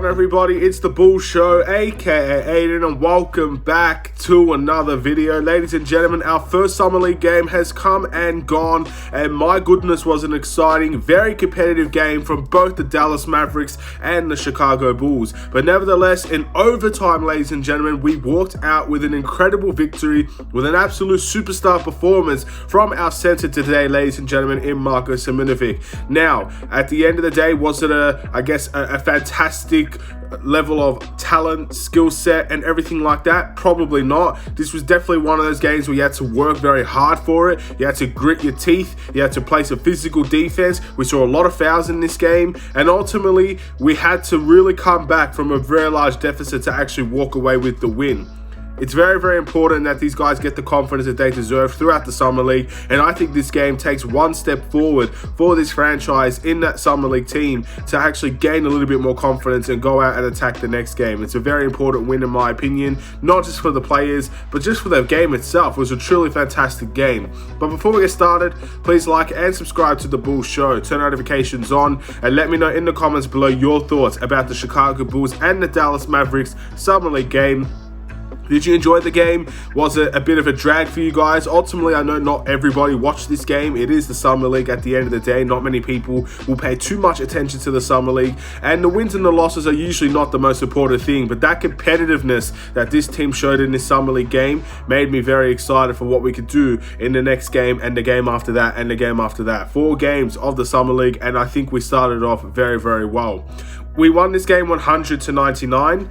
everybody? It's the Bull Show, aka Aidan, and welcome back to another video. Ladies and gentlemen, our first Summer League game has come and gone, and my goodness, was an exciting, very competitive game from both the Dallas Mavericks and the Chicago Bulls. But nevertheless, in overtime, ladies and gentlemen, we walked out with an incredible victory, with an absolute superstar performance from our center today, ladies and gentlemen, in Marko Simonović. Now, at the end of the day, was it a fantastic level of talent, skill set, and everything like that? Probably not. This was definitely one of those games where you had to work very hard for it. You had to grit your teeth. You had to play some physical defense. We saw a lot of fouls in this game, and ultimately, we had to really come back from a very large deficit to actually walk away with the win. It's very, very important that these guys get the confidence that they deserve throughout the Summer League, and I think this game takes one step forward for this franchise in that Summer League team to actually gain a little bit more confidence and go out and attack the next game. It's a very important win in my opinion, not just for the players, but just for the game itself. It was a truly fantastic game. But before we get started, please like and subscribe to the Bulls Show, turn notifications on, and let me know in the comments below your thoughts about the Chicago Bulls and the Dallas Mavericks Summer League game. Did you enjoy the game? Was it a bit of a drag for you guys? Ultimately, I know not everybody watched this game. It is the Summer League at the end of the day. Not many people will pay too much attention to the Summer League. And the wins and the losses are usually not the most important thing. But that competitiveness that this team showed in this Summer League game made me very excited for what we could do in the next game and the game after that and the game after that. 4 games of the Summer League, and I think we started off very, very well. We won this game 100-99.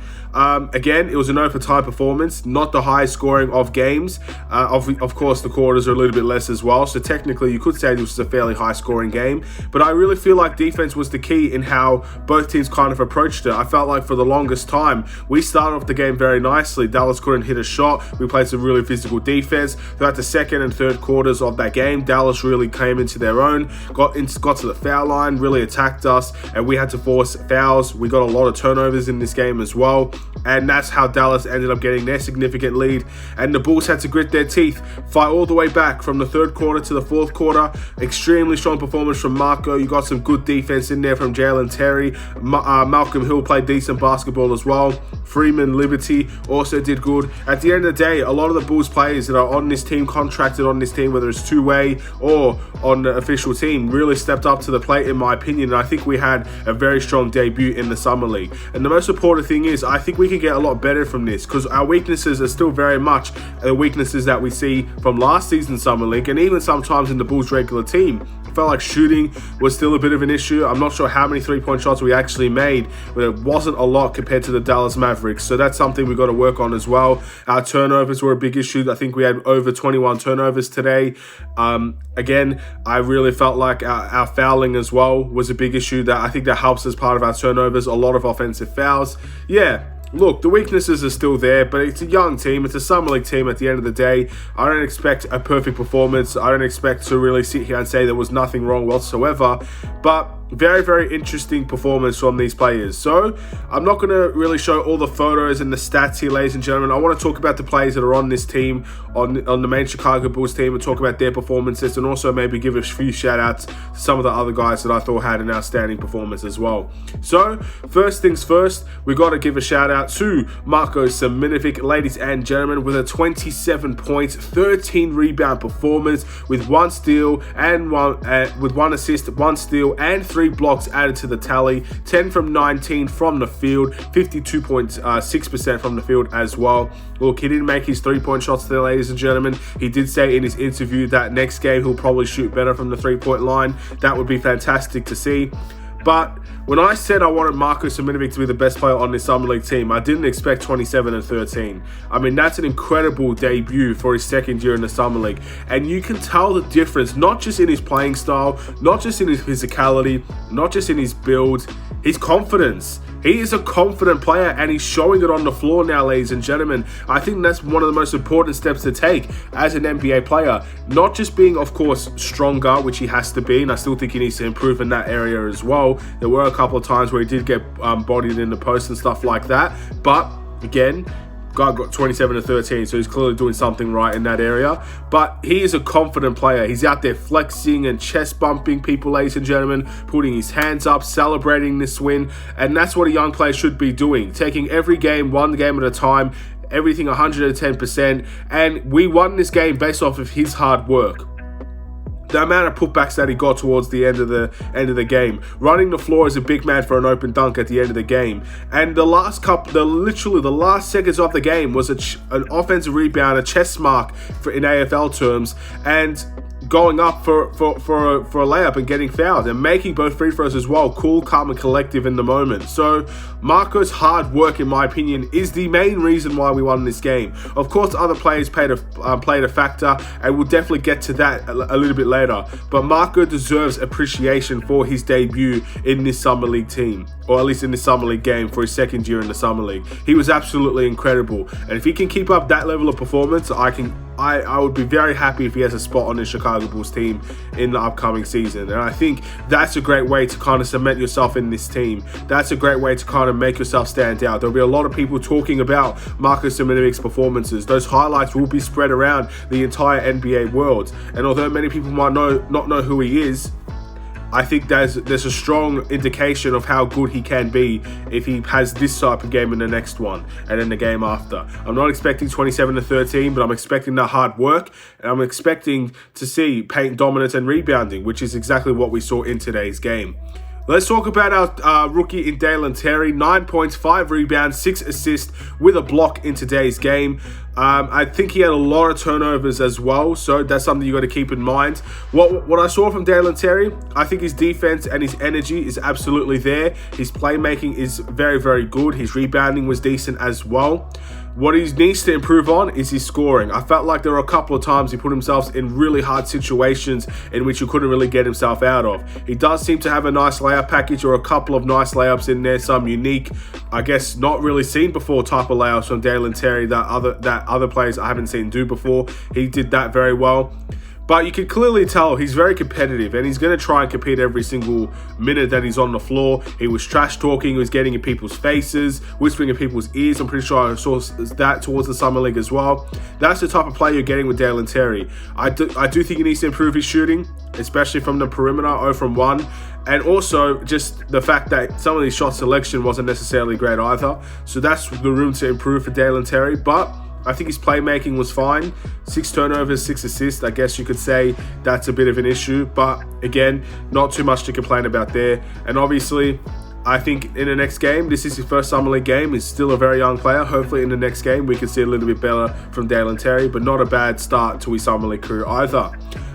Again, it was an overtime performance, not the highest scoring of games. Of course, the quarters are a little bit less as well, so technically you could say this was a fairly high scoring game. But I really feel like defense was the key in how both teams kind of approached it. I felt like for the longest time, we started off the game very nicely. Dallas couldn't hit a shot. We played some really physical defense. Throughout the second and third quarters of that game, Dallas really came into their own, got to the foul line, really attacked us, and we had to force fouls. We got a lot of turnovers in this game as well, and that's how Dallas ended up getting their significant lead, and the Bulls had to grit their teeth, fight all the way back from the third quarter to the fourth quarter. Extremely strong performance from Marko. You got some good defense in there from Jalen Terry. Malcolm Hill played decent basketball as well. Freeman Liberty also did good. At the end of the day, a lot of the Bulls players that are on this team, contracted on this team, whether it's two-way or on the official team, really stepped up to the plate in my opinion, and I think we had a very strong debut in the Summer League. And the most important thing is, I think we can get a lot better from this, because our weaknesses are still very much the weaknesses that we see from last season's Summer League, and even sometimes in the Bulls regular team. I felt like shooting was still a bit of an issue. I'm not sure how many three-point shots we actually made, but it wasn't a lot compared to the Dallas Mavericks, so that's something we got to work on as well. Our turnovers were a big issue. I think we had over 21 turnovers today. Again, I really felt like our fouling as well was a big issue. That I think that helps as part of our turnovers. A lot of offensive fouls. Yeah. Look, the weaknesses are still there, but it's a young team. It's a Summer League team at the end of the day. I don't expect a perfect performance. I don't expect to really sit here and say there was nothing wrong whatsoever. But very, very interesting performance from these players. So I'm not going to really show all the photos and the stats here, ladies and gentlemen. I want to talk about the players that are on this team, on the main Chicago Bulls team, and talk about their performances, and also maybe give a few shout outs to some of the other guys that I thought had an outstanding performance as well. So first things first, we got to give a shout out to Marko Simonović, ladies and gentlemen, with a 27 points, 13 rebound performance, with 1 steal and with 1 assist, 1 steal, and 3 blocks added to the tally. 10 from 19 from the field, 52.6% from the field as well. Look, he didn't make his 3-point shots today, ladies and gentlemen. He did say in his interview that next game he'll probably shoot better from the 3-point line. That would be fantastic to see. But when I said I wanted Marko Simonović to be the best player on this Summer League team, I didn't expect 27 and 13. I mean, that's an incredible debut for his second year in the Summer League. And you can tell the difference, not just in his playing style, not just in his physicality, not just in his build, his confidence. He is a confident player, and he's showing it on the floor now, ladies and gentlemen. I think that's one of the most important steps to take as an NBA player. Not just being, of course, stronger, which he has to be, and I still think he needs to improve in that area as well. There were a couple of times where he did get bodied in the post and stuff like that. But, again, guy got 27 to 13, so he's clearly doing something right in that area. But he is a confident player. He's out there flexing and chest bumping people, ladies and gentlemen, putting his hands up, celebrating this win. And that's what a young player should be doing, taking every game, one game at a time, everything 110%. And we won this game based off of his hard work. The amount of putbacks that he got towards the end of the game, running the floor as a big man for an open dunk at the end of the game, and literally the last seconds of the game was an offensive rebound, a chest mark in AFL terms, and going up for a layup and getting fouled and making both free throws as well. Cool, calm, and collective in the moment. So Marko's hard work, in my opinion, is the main reason why we won this game. Of course, other players played a factor, and we'll definitely get to that a little bit later. But Marko deserves appreciation for his debut in this Summer League team, or at least in the Summer League game for his second year in the Summer League. He was absolutely incredible, and if he can keep up that level of performance, I would be very happy if he has a spot on the Chicago Bulls team in the upcoming season. And I think that's a great way to kind of cement yourself in this team. That's a great way to kind of make yourself stand out. There'll be a lot of people talking about Marko Simonovic's performances. Those highlights will be spread around the entire NBA world. And although many people might not know who he is, I think there's a strong indication of how good he can be if he has this type of game in the next one and in the game after. I'm not expecting 27 to 13, but I'm expecting that hard work, and I'm expecting to see paint dominance and rebounding, which is exactly what we saw in today's game. Let's talk about our rookie in Dalen Terry. 9 points, 5 rebounds, 6 assists with a block in today's game. I think he had a lot of turnovers as well, so that's something you got to keep in mind. What I saw from Dalen Terry, I think his defense and his energy is absolutely there. His playmaking is very, very good. His rebounding was decent as well. What he needs to improve on is his scoring. I felt like there were a couple of times he put himself in really hard situations in which he couldn't really get himself out of. He does seem to have a nice layup package, or a couple of nice layups in there, some unique, I guess not really seen before type of layups from Dalen Terry that other players I haven't seen do before. He did that very well. But you can clearly tell he's very competitive, and he's going to try and compete every single minute that he's on the floor. He was trash talking, he was getting in people's faces, whispering in people's ears. I'm pretty sure I saw that towards the Summer League as well. That's the type of player you're getting with Dalen Terry. I do think he needs to improve his shooting, especially from the perimeter, 0 from 1. And also just the fact that some of his shot selection wasn't necessarily great either. So that's the room to improve for Dalen Terry. But I think his playmaking was fine. 6 turnovers, 6 assists. I guess you could say that's a bit of an issue. But again, not too much to complain about there. And obviously, I think in the next game, this is his first Summer League game. He's still a very young player. Hopefully in the next game, we can see a little bit better from Dalen Terry. But not a bad start to his Summer League career either.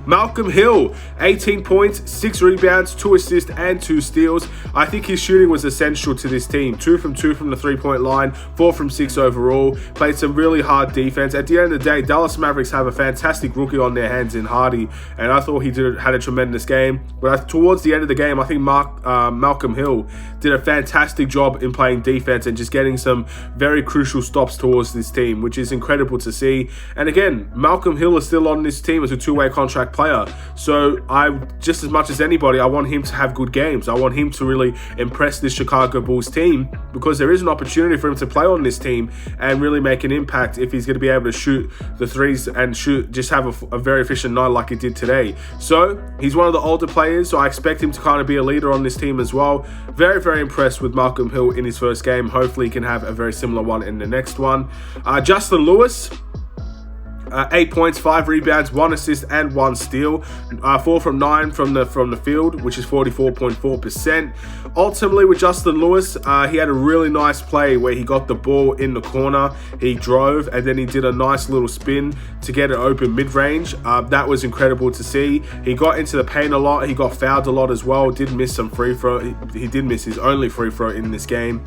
Malcolm Hill, 18 points, 6 rebounds, 2 assists, and 2 steals. I think his shooting was essential to this team. 2 from 2 from the 3-point line, 4 from 6 overall. Played some really hard defense. At the end of the day, Dallas Mavericks have a fantastic rookie on their hands in Hardy, and I thought he had a tremendous game. But towards the end of the game, I think Malcolm Hill did a fantastic job in playing defense and just getting some very crucial stops towards this team, which is incredible to see. And again, Malcolm Hill is still on this team as a 2-way contract player. So just as much as anybody, I want him to have good games. I want him to really impress this Chicago Bulls team, because there is an opportunity for him to play on this team and really make an impact if he's going to be able to shoot the threes and just have a very efficient night like he did today. So he's one of the older players, so I expect him to kind of be a leader on this team as well. Very, very impressed with Malcolm Hill in his first game. Hopefully he can have a very similar one in the next one. Justin Lewis, 8 points, 5 rebounds, 1 assist, and 1 steal. 4 from 9 from the field, which is 44.4%. Ultimately, with Justin Lewis, he had a really nice play where he got the ball in the corner, he drove, and then he did a nice little spin to get it open mid-range. That was incredible to see. He got into the paint a lot. He got fouled a lot as well. Did miss some free throw. He did miss his only free throw in this game.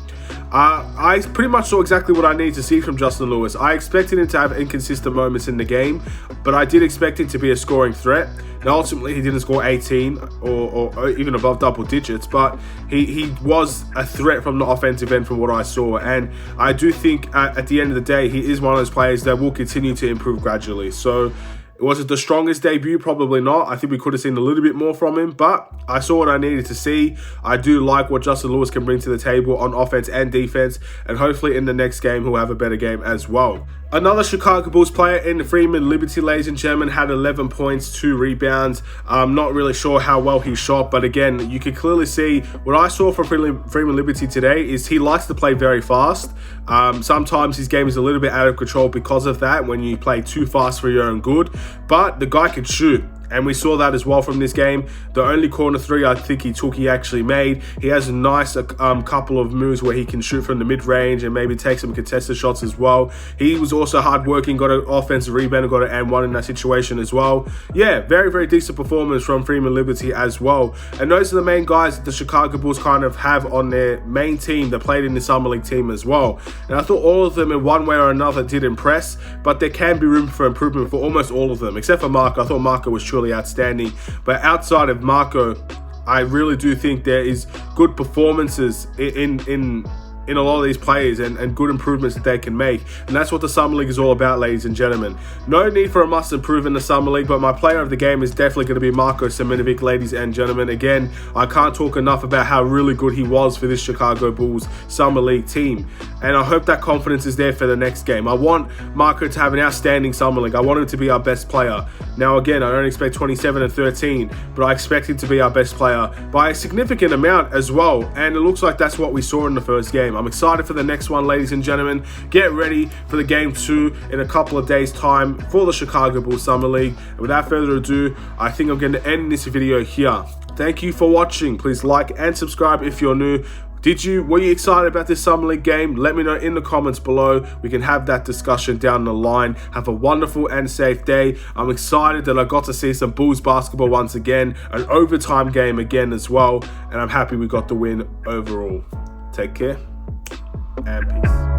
I pretty much saw exactly what I needed to see from Justin Lewis. I expected him to have inconsistent moments in the game, but I did expect him to be a scoring threat. Now, ultimately, he didn't score 18 or even above double digits, but he was a threat from the offensive end from what I saw. And I do think at the end of the day, he is one of those players that will continue to improve gradually. So Was it the strongest debut? Probably not. I think we could have seen a little bit more from him, but I saw what I needed to see. I do like what Justin Lewis can bring to the table on offense and defense, and hopefully in the next game he'll have a better game as well. Another Chicago Bulls player in Freeman Liberty, ladies and gentlemen, had 11 points, 2 rebounds. I'm not really sure how well he shot, but again, you can clearly see what I saw from Freeman Liberty today is he likes to play very fast. Sometimes his game is a little bit out of control because of that, when you play too fast for your own good, but the guy can shoot. And we saw that as well from this game. The only corner three I think he actually made. He has a nice couple of moves where he can shoot from the mid-range and maybe take some contested shots as well. He was also hard-working, got an offensive rebound and got an and one in that situation as well. Yeah, very, very decent performance from Freeman Liberty as well. And those are the main guys that the Chicago Bulls kind of have on their main team that played in the Summer League team as well. And I thought all of them in one way or another did impress, but there can be room for improvement for almost all of them, except for Marko. I thought Marko was truly outstanding, but outside of Marko, I really do think there is good performances in a lot of these players and good improvements that they can make. And that's what the Summer League is all about, ladies and gentlemen. No need for a must improve in the Summer League, but my player of the game is definitely going to be Marko Simonović, ladies and gentlemen. Again, I can't talk enough about how really good he was for this Chicago Bulls Summer League team. And I hope that confidence is there for the next game. I want Marko to have an outstanding Summer League. I want him to be our best player. Now, again, I don't expect 27 and 13, but I expect him to be our best player by a significant amount as well. And it looks like that's what we saw in the first game. I'm excited for the next one, ladies and gentlemen. Get ready for the game 2 in a couple of days' time for the Chicago Bulls Summer League. And without further ado, I think I'm going to end this video here. Thank you for watching. Please like and subscribe if you're new. Were you excited about this Summer League game? Let me know in the comments below. We can have that discussion down the line. Have a wonderful and safe day. I'm excited that I got to see some Bulls basketball once again, an overtime game again as well, and I'm happy we got the win overall. Take care and peace.